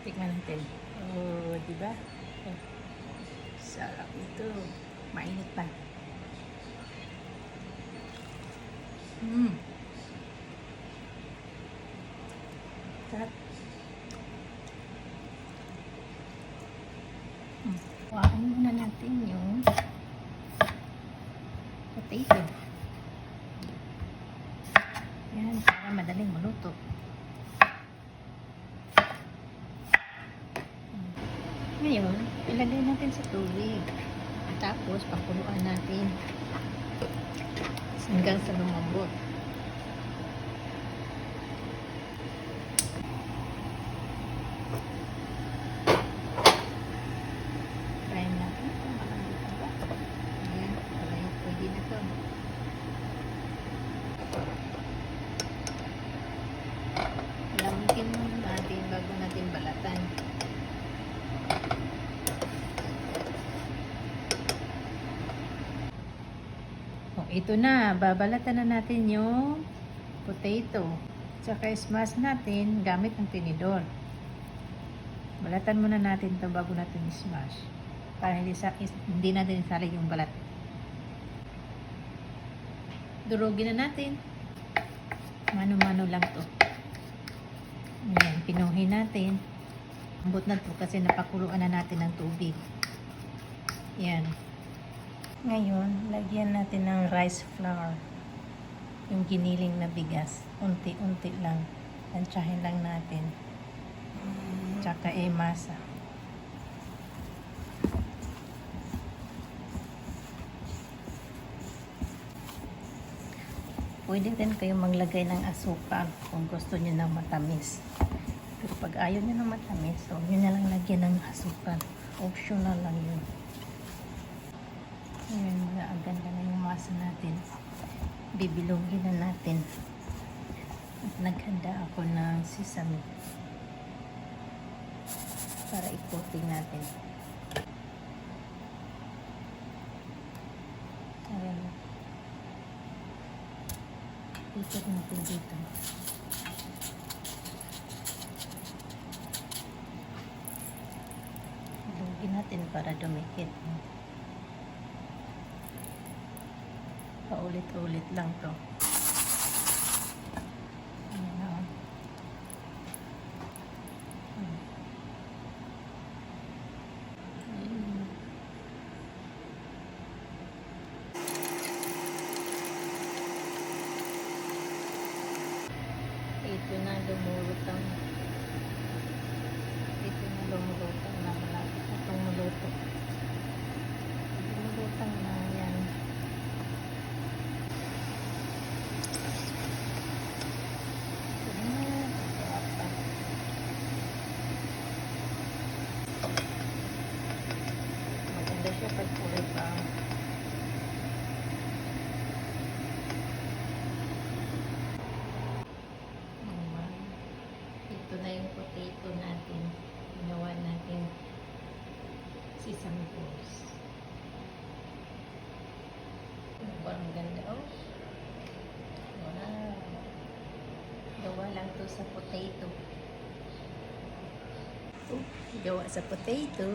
Tikman natin. Oh, di ba? Oh, sarap ito. Mainit pa. Sarap. Kuhaan muna natin yung potato. Yan, para madaling maluto. Ngayon, ilagay natin sa tubig. Tapos, pakuluan natin hanggang sa lumambot. Try natin kung malambot na ba. Ayan, pwede na ito. Lamigin muna natin bago natin balatan. Ito na, babalatan na natin yung potato. Tsaka smash natin gamit ng tinidor. Balatan muna natin ito bago natin smash. Para hindi natin isali yung balat. Durugin na natin. Mano-mano lang to. Ayan, pinuhin natin. Ambot na to kasi napakuluan na natin ng tubig. Ayan. Ngayon, lagyan natin ng rice flour. Yung giniling na bigas. Unti-unti lang. Tansyahin lang natin. Tsaka masa. Pwede din kayong maglagay ng asukal kung gusto niyo ng matamis. Pero pag ayaw niyo ng matamis, so yun na lang lagyan ng asukal. Optional lang yun. Ayan, ganda na yung masa natin. Bibilogin na natin. At naghanda ako ng sesame para i-coating natin. Ayan. Ikot natin dito. Bilogin natin para dumikit. Paulit-ulit lang to. Ayan. Ito na lumulutang. Ito na lumulutang na malapit na itong muluto. Lumulutang na yan. Maganda siya pag kulay pa. Ito na yung potato natin. Ginawa natin sesame balls. Ang ganda. Oh. Wow. Gawa lang to sa potato. Gawa sa potato.